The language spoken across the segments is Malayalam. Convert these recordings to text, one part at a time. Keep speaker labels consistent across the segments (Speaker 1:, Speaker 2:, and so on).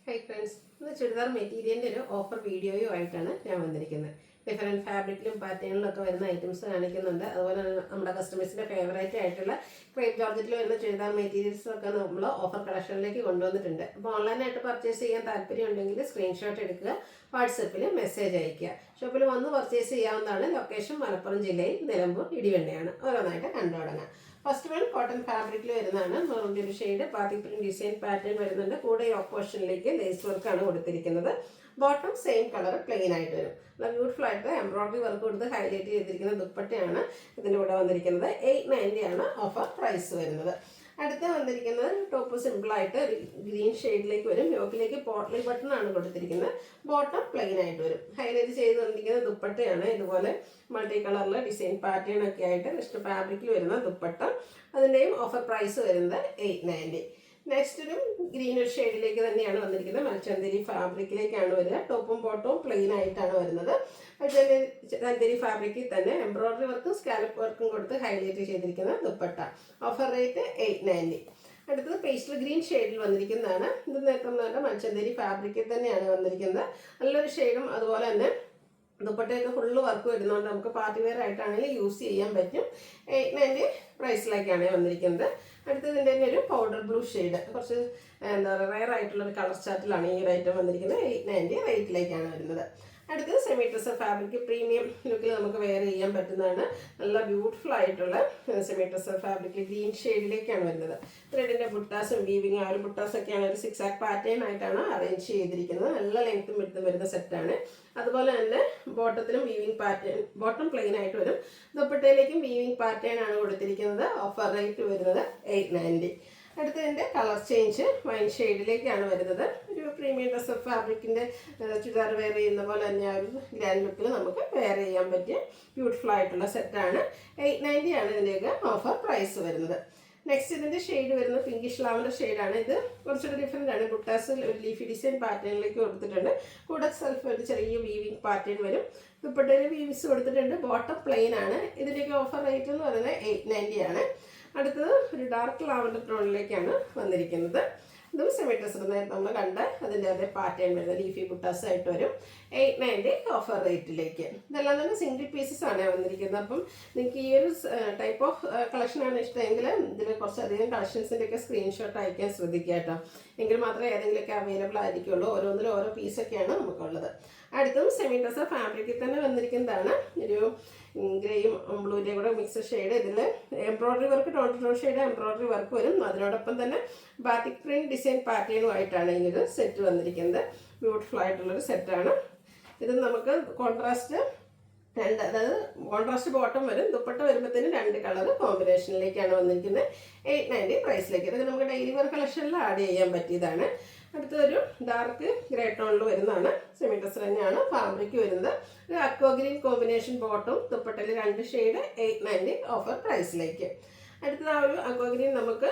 Speaker 1: ഹായ് ഫ്രണ്ട്സ്, ഇന്ന് ചുരിദാർ മെറ്റീരിയലിൻ്റെ ഒരു ഓഫർ വീഡിയോയുമായിട്ടാണ് ഞാൻ വന്നിരിക്കുന്നത്. ഡിഫറെൻറ്റ് ഫാബ്രിക്കിലും പാറ്റേണിലും ഒക്കെ വരുന്ന ഐറ്റംസ് കാണിക്കുന്നുണ്ട്. അതുപോലെ നമ്മുടെ കസ്റ്റമേഴ്സിൻ്റെ ഫേവറേറ്റ് ആയിട്ടുള്ള ക്രേപ്പ് ജോർജറ്റിൽ വരുന്ന ചുരിദാർ മെറ്റീരിയൽസൊക്കെ നമ്മൾ ഓഫർ കളക്ഷനിലേക്ക് കൊണ്ടുവന്നിട്ടുണ്ട്. അപ്പോൾ ഓൺലൈനായിട്ട് പർച്ചേസ് ചെയ്യാൻ താല്പര്യം ഉണ്ടെങ്കിൽ സ്ക്രീൻഷോട്ട് എടുക്കുക, വാട്സപ്പിൽ മെസ്സേജ് അയയ്ക്കുക. ഷോപ്പിൽ വന്ന് പർച്ചേസ് ചെയ്യാവുന്നതാണ്. ലൊക്കേഷൻ മലപ്പുറം ജില്ലയിൽ നിലമ്പൂർ ഇടിവണ്ണയാണ്. ഓരോന്നായിട്ട് കണ്ടു തുടങ്ങാം. ഫസ്റ്റ് വൺ കോട്ടൺ ഫാബ്രിക്കിൽ വരുന്നതാണ്. മെറൂണിൻ്റെ ഒരു shade party print design pattern വരുന്നുണ്ട്. കൂടെ ഈ ഓപ്പോഷനിലേക്ക് ലേസ് വർക്കാണ് കൊടുത്തിരിക്കുന്നത്. ബോട്ടം സെയിം കളർ പ്ലെയിൻ ആയിട്ട് വരും. നല്ല ബ്യൂട്ടിഫുൾ ആയിട്ട് എംബ്രോയിഡറി വർക്ക് കൊടുത്ത് ഹൈലൈറ്റ് ചെയ്തിരിക്കുന്ന ദുപ്പട്ടയാണ് ഇതിൻ്റെ കൂടെ വന്നിരിക്കുന്നത്. 890 ആണ് ഓഫർ പ്രൈസ് വരുന്നത്. അടുത്ത വന്നിരിക്കുന്നത് ടോപ്പ് സിമ്പിളായിട്ട് ഗ്രീൻ ഷെയ്ഡിലേക്ക് വരും. യോക്കിലേക്ക് പോട്ട്ലി ബട്ടൺ ആണ് കൊടുത്തിരിക്കുന്നത്. ബോട്ടം പ്ലെയിൻ ആയിട്ട് വരും. ഹൈലൈറ്റ് ചെയ്ത് വന്നിരിക്കുന്ന ദുപ്പട്ടയാണ്. ഇതുപോലെ മൾട്ടി കളറിൽ ഡിസൈൻ പാറ്റേൺ ഒക്കെ ആയിട്ട് നെക്സ്റ്റ് ഫാബ്രിക്കിൽ വരുന്ന ദുപ്പട്ട. അതിൻ്റെയും ഓഫർ പ്രൈസ് വരുന്നത് 890. നെക്സ്റ്റ് ഒരു ഗ്രീൻ ഒരു ഷെയ്ഡിലേക്ക് തന്നെയാണ് വന്നിരിക്കുന്നത്. മൽച്ചന്തരി ഫാബ്രിക്കിലേക്കാണ് വരിക. ടോപ്പും ബോട്ടവും പ്ലെയിൻ ആയിട്ടാണ് വരുന്നത്. ചന്ദേരി ഫാബ്രിക്കിൽ തന്നെ എംബ്രോയിഡറി വർക്കും സ്കാലപ്പ് വർക്കും കൊടുത്ത് ഹൈലൈറ്റ് ചെയ്തിരിക്കുന്ന ദുപ്പട്ട. Offer rate 890. അടുത്തത് പേസ്റ്റൽ ഗ്രീൻ ഷെയ്ഡിൽ വന്നിരിക്കുന്നതാണ്. ഇത് നേരത്തെ മൽച്ചന്തരി ഫാബ്രിക്കിൽ തന്നെയാണ് വന്നിരിക്കുന്നത്. നല്ലൊരു ഷെയ്ഡും അതുപോലെ തന്നെ ദുപ്പട്ടയൊക്കെ ഫുള്ള് വർക്ക് വരുന്നതുകൊണ്ട് നമുക്ക് പാർട്ടി വെയർ ആയിട്ടാണെങ്കിലും യൂസ് ചെയ്യാൻ പറ്റും. 890 പ്രൈസിലേക്കാണ് വന്നിരിക്കുന്നത്. അടുത്തതിൻ്റെ തന്നെ ഒരു പൗഡർ ബ്ലൂ ഷെയ്ഡ്, കുറച്ച് എന്താ പറയുക റയർ ആയിട്ടുള്ളൊരു കളർ ചാർട്ടിലാണ് ഈ ഒരു ഐറ്റം വന്നിരിക്കുന്നത്. 890 റേറ്റിലേക്കാണ് വരുന്നത്. അടുത്തത് സെമി ഡ്രസ്സർ ഫാബ്രിക് പ്രീമിയം ലുക്കിൽ നമുക്ക് വെയർ ചെയ്യാൻ പറ്റുന്നതാണ്. നല്ല ബ്യൂട്ടിഫുൾ ആയിട്ടുള്ള സെമി ഡ്രസ്സർ ഫാബ്രിക് ഗ്രീൻ ഷെയ്ഡിലേക്കാണ് വരുന്നത്. ത്രെഡിൻ്റെ ബുട്ടാസും വീവിങ് ആ ഒരു ബുട്ടാസൊക്കെയാണ് ഒരു 6 ആക്ക് പാറ്റേൺ ആയിട്ടാണ് അറേഞ്ച് ചെയ്തിരിക്കുന്നത്. നല്ല ലെങ്ത്തും വിഡ്ത്തും വരുന്ന സെറ്റാണ്. അതുപോലെ തന്നെ ബോട്ടത്തിലും വീവിങ് പാറ്റേൺ, ബോട്ടം പ്ലെയിൻ ആയിട്ട് വരും. ദുപ്പട്ടയിലേക്കും വീവിങ് പാറ്റേൺ ആണ് കൊടുത്തിരിക്കുന്നത്. ഓഫർ റേറ്റ് വരുന്നത് 890. അടുത്തതിൻ്റെ കളർ ചേഞ്ച് വൈൻ ഷെയ്ഡിലേക്കാണ് വരുന്നത്. ഒരു പ്രീമിയം ഡ്രസ്സർ ഫാബ്രിക്കിൻ്റെ ചുരിദാർ വെയർ ചെയ്യുന്ന പോലെ തന്നെ ആ ഒരു ഗ്രാൻഡ് ലുക്കിൽ നമുക്ക് വെയർ ചെയ്യാൻ പറ്റിയ ബ്യൂട്ടിഫുൾ ആയിട്ടുള്ള സെറ്റാണ്. 890 ആണ് ഇതിൻ്റെയൊക്കെ ഓഫർ പ്രൈസ് വരുന്നത്. നെക്സ്റ്റ് ഇതിൻ്റെ ഷെയ്ഡ് വരുന്നത് പിങ്കിഷ് ലാവൻഡർ ഷെയ്ഡാണ്. ഇത് കുറച്ചുകൂടി ഡിഫറെൻ്റ് ആണ്. ബുട്ടാസിൽ ഒരു ലീഫി ഡിസൈൻ പാറ്റേണിലേക്ക് കൊടുത്തിട്ടുണ്ട്. കൂടെ സെൽഫ് ഒരു ചെറിയ വീവിങ് പാറ്റേൺ വരും. ദുപ്പട്ടയിൽ വീവിങ്സ് കൊടുത്തിട്ടുണ്ട്. ബോട്ടം പ്ലെയിൻ ആണ്. ഇതിൻ്റെയൊക്കെ ഓഫർ റേറ്റ് എന്ന് പറയുന്നത് 890 ആണ്. അടുത്തത് ഒരു ഡാർക്ക് ലാവൻഡർ ടോണിലേക്കാണ് വന്നിരിക്കുന്നത്. ഇതും സെമി ഡ്രസ്സർ നേരത്തെ നമ്മൾ കണ്ട അതിൻ്റെ അതേ പാറ്റേൺ വരുന്നത് ലീഫി ബുട്ടാസ് ആയിട്ട് വരും. 890 ഓഫർ റേറ്റിലേക്ക്. ഇതെല്ലാം തന്നെ സിംഗിൾ പീസസ് ആണ് വന്നിരിക്കുന്നത്. അപ്പം നിങ്ങൾക്ക് ഈ ഒരു ടൈപ്പ് ഓഫ് കളക്ഷനാണ് ഇഷ്ടമെങ്കിൽ ഇതിൽ കുറച്ചധികം കളക്ഷൻസിൻ്റെ ഒക്കെ സ്ക്രീൻഷോട്ട് അയക്കാൻ ശ്രദ്ധിക്കുക കേട്ടോ. എങ്കിൽ മാത്രമേ ഏതെങ്കിലുമൊക്കെ അവൈലബിൾ ആയിരിക്കുള്ളൂ. ഓരോന്നിലും ഓരോ പീസൊക്കെയാണ് നമുക്കുള്ളത്. അടുത്തും സെമി ഡ്രസ്സർ ഫാബ്രിക്കിൽ തന്നെ വന്നിരിക്കുന്നതാണ്. ഒരു ഗ്രേയും ബ്ലൂവിൻ്റെ കൂടെ മിക്സ് ഷെയ്ഡ്. ഇതിൽ embroidery work tone shade embroidery work വരും. അതിനോടൊപ്പം തന്നെ ബാറ്റിക് പ്രിന്റ് ഡിസൈൻ പാറ്റേണുമായിട്ടാണ് ഈ ഒരു സെറ്റ് വന്നിരിക്കുന്നത്. ബ്യൂട്ടിഫുൾ ആയിട്ടുള്ളൊരു സെറ്റാണ് ഇത്. നമുക്ക് കോൺട്രാസ്റ്റ് രണ്ട്, അതായത് കോൺട്രാസ്റ്റ് ബോട്ടം വരും. ദുപ്പട്ട വരുമ്പോഴത്തേനും 2 കളർ കോമ്പിനേഷനിലേക്കാണ് വന്നിരിക്കുന്നത്. 890 പ്രൈസിലേക്ക്. ഇതൊക്കെ നമുക്ക് ഡെയിലി വെയർ കളക്ഷനിൽ ആഡ് ചെയ്യാൻ പറ്റിയതാണ്. അടുത്തൊരു ഡാർക്ക് ഗ്രേ ടോണിൽ വരുന്നതാണ്. സെമി ഡ്രസ്സർ തന്നെയാണ് ഫാബ്രിക് വരുന്നത്. ഒരു അക്വ ഗ്രീൻ കോമ്പിനേഷൻ ബോട്ടും ദുപ്പട്ടയിൽ 2 ഷെയ്ഡ് 890 ഓഫർ പ്രൈസിലേക്ക്. അടുത്തത് ആ ഒരു അക്വ ഗ്രീൻ നമുക്ക്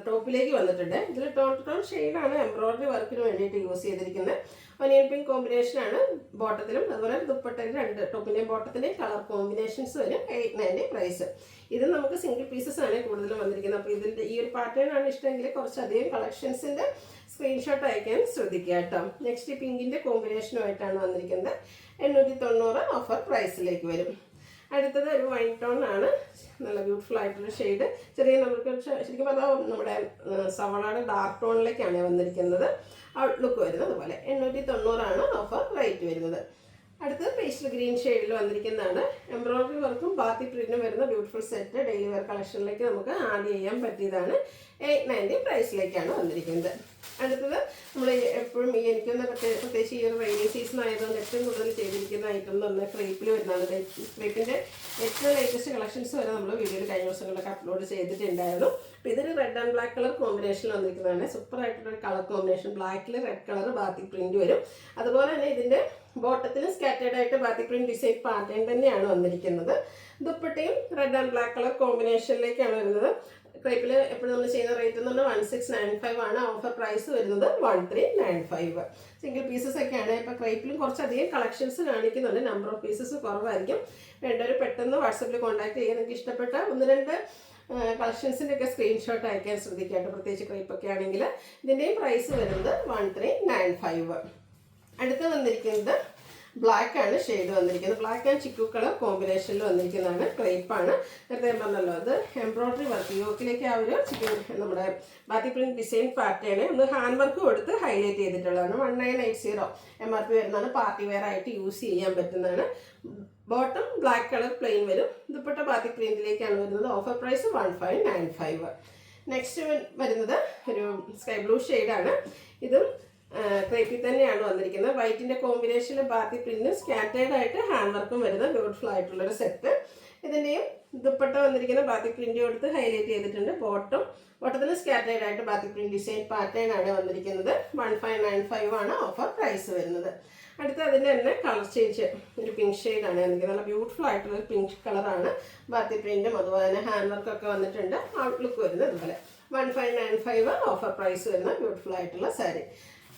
Speaker 1: ടോപ്പിലേക്ക് വന്നിട്ടുണ്ട്. ഇതിൽ ടോൺ ഷെയ്ഡാണ് എംബ്രോയിഡറി വർക്കിന് വേണ്ടിയിട്ട് യൂസ് ചെയ്തിരിക്കുന്നത്. ഒനിയൻ പിങ്ക് കോമ്പിനേഷനാണ് ബോട്ടത്തിലും. അതുപോലെ ദുപ്പട്ടയിൽ 2 ടോപ്പിൻ്റെയും ബോട്ടത്തിൻ്റെയും കളർ കോമ്പിനേഷൻസ് വരും. 890 പ്രൈസ്. ഇത് നമുക്ക് സിംഗിൾ പീസസ് ആണ് കൂടുതലും വന്നിരിക്കുന്നത്. അപ്പോൾ ഇതിൻ്റെ ഈ ഒരു പാറ്റേൺ ആണ് ഇഷ്ടമെങ്കിൽ കുറച്ചധികം കളക്ഷൻസിൻ്റെ സ്ക്രീൻഷോട്ട് അയക്കാൻ ശ്രദ്ധിക്കുക കേട്ടോ. നെക്സ്റ്റ് പിങ്കിൻ്റെ കോമ്പിനേഷനുമായിട്ടാണ് വന്നിരിക്കുന്നത്. 890 ഓഫർ പ്രൈസിലേക്ക് വരും. അടുത്തത് ഒരു വൈൻ ടോൺ ആണ്. നല്ല ബ്യൂട്ടിഫുൾ ആയിട്ടുള്ള ഷെയ്ഡ്. ചെറിയ നമുക്ക് ശരിക്കും പറഞ്ഞാൽ നമ്മുടെ സവാളയുടെ ഡാർക്ക് ടോണിലേക്കാണ് വന്നിരിക്കുന്നത്. ഔട്ട്ലുക്ക് വരുന്നത് പോലെ 890 ആണ് ഓഫർ റേറ്റ് വരുന്നത്. അടുത്തത് പേസ്റ്റൽ ഗ്രീൻ ഷെയ്ഡിൽ വന്നിരിക്കുന്നതാണ്. എംബ്രോയിഡറി വർക്കും ബാത്തി പ്രിന്റും വരുന്ന ബ്യൂട്ടിഫുൾ സെറ്റ് ഡെയിലി വെയർ കളക്ഷനിലേക്ക് നമുക്ക് ആഡ് ചെയ്യാൻ പറ്റിയതാണ്. 890 പ്രൈസിലേക്കാണ് വന്നിരിക്കുന്നത്. അടുത്തത് നമ്മൾ എപ്പോഴും എനിക്കൊന്ന് പ്രത്യേകിച്ച് ഈ ഒരു റെയിനി സീസൺ ആയതുകൊണ്ട് ഏറ്റവും കൂടുതൽ ചെയ്തിരിക്കുന്ന ഐറ്റം എന്ന് പറഞ്ഞാൽ ക്രേപ്പിൽ വരുന്നതാണ്. ക്രേപ്പിൻ്റെ ഏറ്റവും ലേറ്റസ്റ്റ് കളക്ഷൻസ് വരെ നമ്മൾ വീഡിയോയിൽ കഴിഞ്ഞ ദിവസങ്ങളിലൊക്കെ അപ്ലോഡ് ചെയ്തിട്ടുണ്ടായിരുന്നു. അപ്പോൾ ഇതൊരു റെഡ് ആൻഡ് ബ്ലാക്ക് കളർ കോമ്പിനേഷനിൽ വന്നിരിക്കുന്നതാണ്. സൂപ്പർ ആയിട്ടുള്ള കളർ കോമ്പിനേഷൻ. ബ്ലാക്കിൽ റെഡ് കളർ ബാത്തിക് പ്രിന്റ് വരും. അതുപോലെ തന്നെ ഇതിൻ്റെ ബോട്ടത്തിലും സ്കാറ്റേഡ് ആയിട്ട് ബാത്തിക് പ്രിന്റ് ഡിസൈൻ പാറ്റേൺ തന്നെയാണ് വന്നിരിക്കുന്നത്. ദുപ്പട്ടയും റെഡ് ആൻഡ് ബ്ലാക്ക് കളർ കോമ്പിനേഷനിലേക്കാണ് വരുന്നത്. ക്രേപ്പിൽ എപ്പോഴും നമ്മൾ ചെയ്യുന്ന റേറ്റ് എന്ന് പറഞ്ഞാൽ 1695 ആണ്. ഓഫർ പ്രൈസ് വരുന്നത് 1395. സിംഗിൾ പീസസ് ഒക്കെയാണ്. ഇപ്പോൾ ക്രേപ്പിലും കുറച്ചധികം കളക്ഷൻസ് കാണിക്കുന്നുണ്ട്. നമ്പർ ഓഫ് പീസസ് കുറവായിരിക്കും. വേണ്ടവർ പെട്ടെന്ന് വാട്സപ്പിൽ കോൺടാക്ട് ചെയ്യുക. നിങ്ങൾക്ക് ഇഷ്ടപ്പെട്ട 1-2 കളക്ഷൻസിൻ്റെ ഒക്കെ സ്ക്രീൻഷോട്ട് അയക്കാൻ ശ്രദ്ധിക്കാട്ടോ, പ്രത്യേകിച്ച് ക്രേപ്പൊക്കെ ആണെങ്കിൽ. ഇതിൻ്റെയും പ്രൈസ് വരുന്നത് 1395. അടുത്ത് വന്നിരിക്കുന്നത് ബ്ലാക്ക് ആണ് ഷെയ്ഡ് വന്നിരിക്കുന്നത്. ബ്ലാക്ക് ആൻഡ് ചിക്കു കളർ കോമ്പിനേഷനിൽ വന്നിരിക്കുന്നതാണ്. ക്രേപ്പാണ്. നേരത്തെ പറഞ്ഞല്ലോ, അത് എംബ്രോയ്ഡറി വർക്ക് യോക്കിലേക്ക് ആ ഒരു നമ്മുടെ ബാത്തി പ്രിന്റ് ഡിസൈൻ പാറ്റേൺ ഒന്ന് ഹാൻഡ് വർക്ക് കൊടുത്ത് ഹൈലൈറ്റ് ചെയ്തിട്ടുള്ളതാണ്. 1980 MRP വരുന്നതാണ്. പാർട്ടി വെയർ ആയിട്ട് യൂസ് ചെയ്യാൻ പറ്റുന്നതാണ്. ബോട്ടം ബ്ലാക്ക് കളർ പ്ലെയിൻ വരും. ദുപ്പട്ട ബാത്തി പ്രിന്റിലേക്കാണ് വരുന്നത്. Offer price 1595. നെക്സ്റ്റ് വരുന്നത് ഒരു സ്കൈ ബ്ലൂ ഷെയ്ഡാണ്. ഇതും ക്രേപ്പിൽ തന്നെയാണ് വന്നിരിക്കുന്നത്. വൈറ്റിൻ്റെ കോമ്പിനേഷനിൽ ബാത്തി പ്രിന്റും സ്കാറ്റേർഡ് ആയിട്ട് ഹാൻഡ് വർക്കും വരുന്ന ബ്യൂട്ടിഫുൾ ആയിട്ടുള്ളൊരു സെറ്റ്. ഇതിൻ്റെയും ദുപ്പട്ട വന്നിരിക്കുന്ന ബാത്തി പ്രിന്റ് കൊടുത്ത് ഹൈലൈറ്റ് ചെയ്തിട്ടുണ്ട്. ബോട്ടത്തിൽ സ്കാറ്റേർഡ് ആയിട്ട് ബാത്തി പ്രിന്റ് ഡിസൈൻ പാറ്റേൺ ആണ് വന്നിരിക്കുന്നത്. 1595 ആണ് ഓഫർ പ്രൈസ് വരുന്നത്. അടുത്ത അതിൻ്റെ തന്നെ കളർ ചേഞ്ച് ഒരു പിങ്ക് ഷെയ്ഡാണ് എനിക്ക്. നല്ല ബ്യൂട്ടിഫുൾ ആയിട്ടുള്ള പിങ്ക് കളറാണ്. ബാത്തി പ്രിന്റും അതുപോലെ തന്നെ ഹാൻഡ് വർക്കൊക്കെ വന്നിട്ടുണ്ട്. ഔട്ട്ലുക്ക് വരുന്നത് ഇതുപോലെ 1595 ഓഫർ പ്രൈസ് വരുന്ന ബ്യൂട്ടിഫുൾ ആയിട്ടുള്ള സാരി,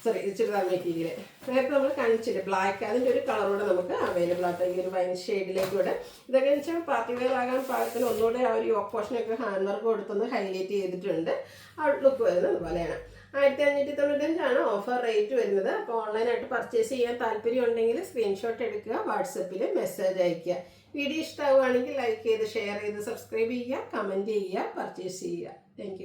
Speaker 1: ചുരിദാർ മെറ്റീരിയൽ. നേരത്തെ നമ്മൾ കാണിച്ചില്ല ബ്ലാക്ക്, അതിൻ്റെ ഒരു കളറോടെ നമുക്ക് അവൈലബിൾ ആട്ടോ, ഈ ഒരു വൈൻ ഷെയ്ഡിലേക്കൂടെ. ഇതൊക്കെ വെച്ചാൽ പാർട്ടി വെയർ ആകാൻ പാകത്തിന് ഒന്നുകൂടെ ആ ഒരു യോക്ക് പോർഷനൊക്കെ ഹാൻഡ് വർക്ക് കൊടുത്തൊന്ന് ഹൈലൈറ്റ് ചെയ്തിട്ടുണ്ട്. ഔട്ട്ലുക്ക് വരുന്നത് ഇതുപോലെയാണ്. 1595 ഓഫർ റേറ്റ് വരുന്നത്. അപ്പോൾ ഓൺലൈനായിട്ട് പർച്ചേസ് ചെയ്യാൻ താല്പര്യം ഉണ്ടെങ്കിൽ സ്ക്രീൻഷോട്ട് എടുക്കുക, വാട്സപ്പിൽ മെസ്സേജ് അയയ്ക്കുക. വീഡിയോ ഇഷ്ടമാവുകയാണെങ്കിൽ ലൈക്ക് ചെയ്ത് ഷെയർ ചെയ്ത് സബ്സ്ക്രൈബ് ചെയ്യുക, കമൻറ്റ് ചെയ്യുക, പർച്ചേസ് ചെയ്യുക. താങ്ക്